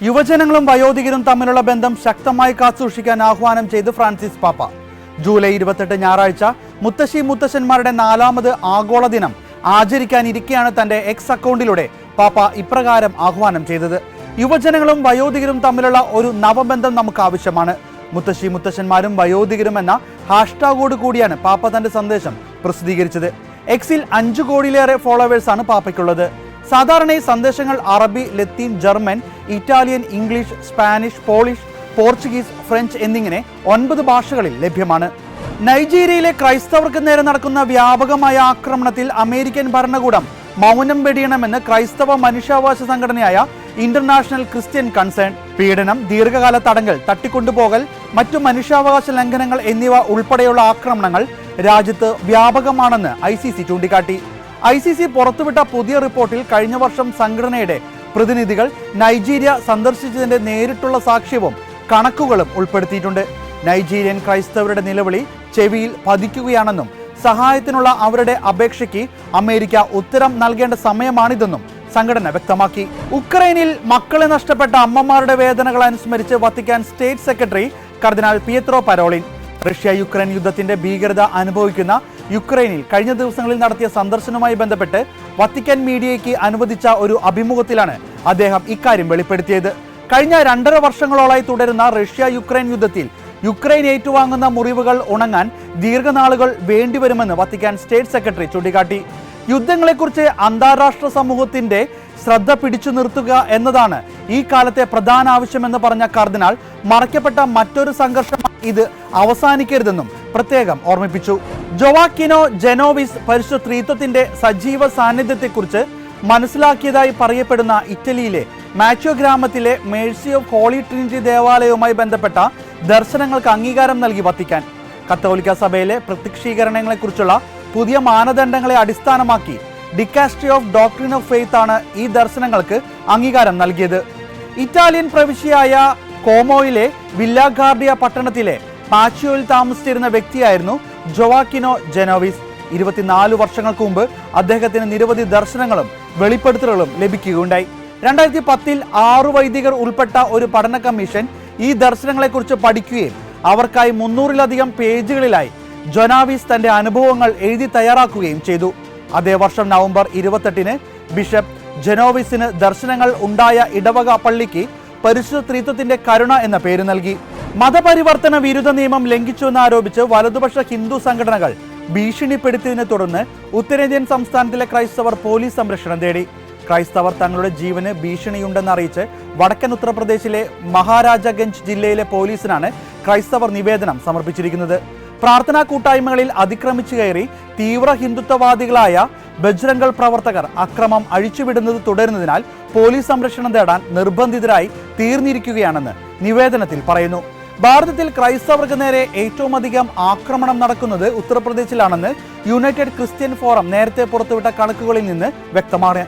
യുവജനങ്ങളും വയോധികരും തമ്മിലുള്ള ബന്ധം ശക്തമായി കാത്തുസൂക്ഷിക്കാൻ ആഹ്വാനം ചെയ്ത് ഫ്രാൻസിസ് പാപ്പ. ജൂലൈ 28 ഞായറാഴ്ച മുത്തശ്ശി മുത്തശ്ശന്മാരുടെ 4ാമത് ആഗോള ദിനം ആചരിക്കാനിരിക്കെയാണ് തന്റെ എക്സ് അക്കൗണ്ടിലൂടെ പാപ്പ ഇപ്രകാരം ആഹ്വാനം ചെയ്തത്. യുവജനങ്ങളും വയോധികരും തമ്മിലുള്ള ഒരു നവബന്ധം നമുക്ക് ആവശ്യമാണ്. മുത്തശ്ശി മുത്തശ്ശന്മാരും വയോധികരും എന്ന ഹാഷ്ടാഗോട് കൂടിയാണ് പാപ്പ തന്റെ സന്ദേശം പ്രസിദ്ധീകരിച്ചത്. എക്സിൽ 5 കോടിയിലേറെ ഫോളോവേഴ്സാണ് പാപ്പയ്ക്കുള്ളത്. സാധാരണ ഈ സന്ദേശങ്ങൾ അറബി, ലത്തീൻ, German, Italian, English, Spanish, Polish, Portuguese, French എന്നിങ്ങനെ 9 ഭാഷകളിൽ ലഭ്യമാണ്. നൈജീരിയയിലെ ക്രൈസ്തവർക്ക് നേരെ നടക്കുന്ന വ്യാപകമായ ആക്രമണത്തിൽ അമേരിക്കൻ ഭരണകൂടം മൗനം വെടിയണമെന്ന് ക്രൈസ്തവ മനുഷ്യാവകാശ സംഘടനയായ ഇന്റർനാഷണൽ ക്രിസ്ത്യൻ കൺസേൺ. പീഡനം, ദീർഘകാല തടങ്കൽ, തട്ടിക്കൊണ്ടുപോകൽ, മറ്റു മനുഷ്യാവകാശ ലംഘനങ്ങൾ എന്നിവ ഉൾപ്പെടെയുള്ള ആക്രമണങ്ങൾ രാജ്യത്ത് വ്യാപകമാണെന്ന് ICC ചൂണ്ടിക്കാട്ടി. ICC പുറത്തുവിട്ട പുതിയ റിപ്പോർട്ടിൽ കഴിഞ്ഞ വർഷം സംഘടനയുടെ പ്രതിനിധികൾ നൈജീരിയ സന്ദർശിച്ചതിന്റെ നേരിട്ടുള്ള സാക്ഷ്യവും കണക്കുകളും ഉൾപ്പെടുത്തിയിട്ടുണ്ട്. നൈജീരിയൻ ക്രൈസ്തവരുടെ നിലവിളി ചെവിയിൽ പതിക്കുകയാണെന്നും സഹായത്തിനുള്ള അവരുടെ അപേക്ഷയ്ക്ക് അമേരിക്ക ഉത്തരം നൽകേണ്ട സമയമാണിതെന്നും സംഘടന വ്യക്തമാക്കി. ഉക്രൈനിൽ മക്കളെ നഷ്ടപ്പെട്ട അമ്മമാരുടെ വേദനകൾ അനുസ്മരിച്ച് വത്തിക്കാൻ സ്റ്റേറ്റ് സെക്രട്ടറി കർദിനാൾ പിയത്രോ പരോളിൻ റഷ്യ യുക്രൈൻ യുദ്ധത്തിന്റെ ഭീകരത അനുഭവിക്കുന്ന യുക്രൈനിൽ കഴിഞ്ഞ ദിവസങ്ങളിൽ നടത്തിയ സന്ദർശനവുമായി ബന്ധപ്പെട്ട് വത്തിക്കാൻ മീഡിയയ്ക്ക് അനുവദിച്ച ഒരു അഭിമുഖത്തിലാണ് അദ്ദേഹം ഇക്കാര്യം വെളിപ്പെടുത്തിയത്. കഴിഞ്ഞ 2.5 വർഷങ്ങളോളായി തുടരുന്ന റഷ്യ യുക്രൈൻ യുദ്ധത്തിൽ യുക്രൈൻ ഏറ്റുവാങ്ങുന്ന മുറിവുകൾ ഉണങ്ങാൻ ദീർഘനാളുകൾ വേണ്ടിവരുമെന്ന് വത്തിക്കാൻ സ്റ്റേറ്റ് സെക്രട്ടറി ചൂണ്ടിക്കാട്ടി. യുദ്ധങ്ങളെക്കുറിച്ച് അന്താരാഷ്ട്ര സമൂഹത്തിന്റെ ശ്രദ്ധ പിടിച്ചു നിർത്തുക എന്നതാണ് ഈ കാലത്തെ പ്രധാന ആവശ്യമെന്ന് പറഞ്ഞ കർദിനാൾ മറയ്ക്കപ്പെട്ട മറ്റൊരു സംഘർഷം ഇത് അവസാനിക്കരുതെന്നും പ്രത്യേകം ഓർമ്മിപ്പിച്ചു. ജോവാക്കിനോ ജെനോവിസ് പരിശുദ്ധ ത്രിത്വത്തിന്റെ സജീവ സാന്നിധ്യത്തെക്കുറിച്ച് മനസ്സിലാക്കിയതായി പറയപ്പെടുന്ന ഇറ്റലിയിലെ മാച്ചോ ഗ്രാമത്തിലെ മേഴ്സി ഓഫ് ഹോളി ട്രിനിറ്റി ദേവാലയവുമായി ബന്ധപ്പെട്ട ദർശനങ്ങൾക്ക് അംഗീകാരം നൽകി വത്തിക്കാൻ. കത്തോലിക്ക സഭയിലെ പ്രത്യക്ഷീകരണങ്ങളെക്കുറിച്ചുള്ള പുതിയ മാനദണ്ഡങ്ങളെ അടിസ്ഥാനമാക്കി dicastery of doctrine of faith ആണ് ഈ ദർശനങ്ങൾക്ക് അംഗീകാരം നൽകിയത്. ഇറ്റാലിയൻ പ്രവിശ്യയായ കോമോയിലെ വില്ലാഗാർഡിയ പട്ടണത്തിലെ പാച്ചിയോയിൽ താമസിച്ചിരുന്ന വ്യക്തിയായിരുന്നു ജോവാക്കിനോ ജെനോവിസ്. 24 വർഷങ്ങൾക്ക് മുമ്പ് അദ്ദേഹത്തിന് നിരവധി ദർശനങ്ങളും വെളിപ്പെടുത്തലുകളും ലഭിക്കുകയുണ്ടായി. 2010-ൽ 6 വൈദികർ ഉൾപ്പെട്ട ഒരു പഠന കമ്മീഷൻ ഈ ദർശനങ്ങളെക്കുറിച്ച് പഠിക്കുകയും അവർക്കായി 300-ലധികം പേജുകളിലായി ജൊനാവിസ് തന്റെ അനുഭവങ്ങൾ എഴുതി തയ്യാറാക്കുകയും ചെയ്തു. അതേ വർഷം നവംബർ 28-ന് ബിഷപ്പ് ജെനോവിസിന് ദർശനങ്ങൾ ഉണ്ടായ ഇടവക പള്ളിക്ക് പരിശുദ്ധ ത്രിത്വത്തിന്റെ കരുണ എന്ന പേര് നൽകി. മതപരിവർത്തന വിരുദ്ധ നിയമം ലംഘിച്ചുവെന്നാരോപിച്ച് വലതുപക്ഷ ഹിന്ദു സംഘടനകൾ ഭീഷണിപ്പെടുത്തിയതിനെ തുടർന്ന് ഉത്തരേന്ത്യൻ സംസ്ഥാനത്തിലെ ക്രൈസ്തവർ പോലീസ് സംരക്ഷണം തേടി. ക്രൈസ്തവർ തങ്ങളുടെ ജീവന് ഭീഷണിയുണ്ടെന്ന് അറിയിച്ച് വടക്കൻ ഉത്തർപ്രദേശിലെ മഹാരാജഗഞ്ച് ജില്ലയിലെ പോലീസിനാണ് ക്രൈസ്തവർ നിവേദനം സമർപ്പിച്ചിരിക്കുന്നത്. പ്രാർത്ഥനാ കൂട്ടായ്മകളിൽ അതിക്രമിച്ചു കയറി തീവ്ര ഹിന്ദുത്വവാദികളായ ബജ്രംഗൾ പ്രവർത്തകർ അക്രമം അഴിച്ചുവിടുന്നത് തുടരുന്നതിനാൽ പോലീസ് സംരക്ഷണം തേടാൻ നിർബന്ധിതരായി തീർന്നിരിക്കുകയാണെന്ന് നിവേദനത്തിൽ പറയുന്നു. ഭാരതത്തിൽ ക്രൈസ്തവർക്ക് നേരെ ഏറ്റവും അധികം ആക്രമണം നടക്കുന്നത് ഉത്തർപ്രദേശിലാണെന്ന് യുണൈറ്റഡ് ക്രിസ്ത്യൻ ഫോറം നേരത്തെ പുറത്തുവിട്ട കണക്കുകളിൽ നിന്ന് വ്യക്തമാണ്.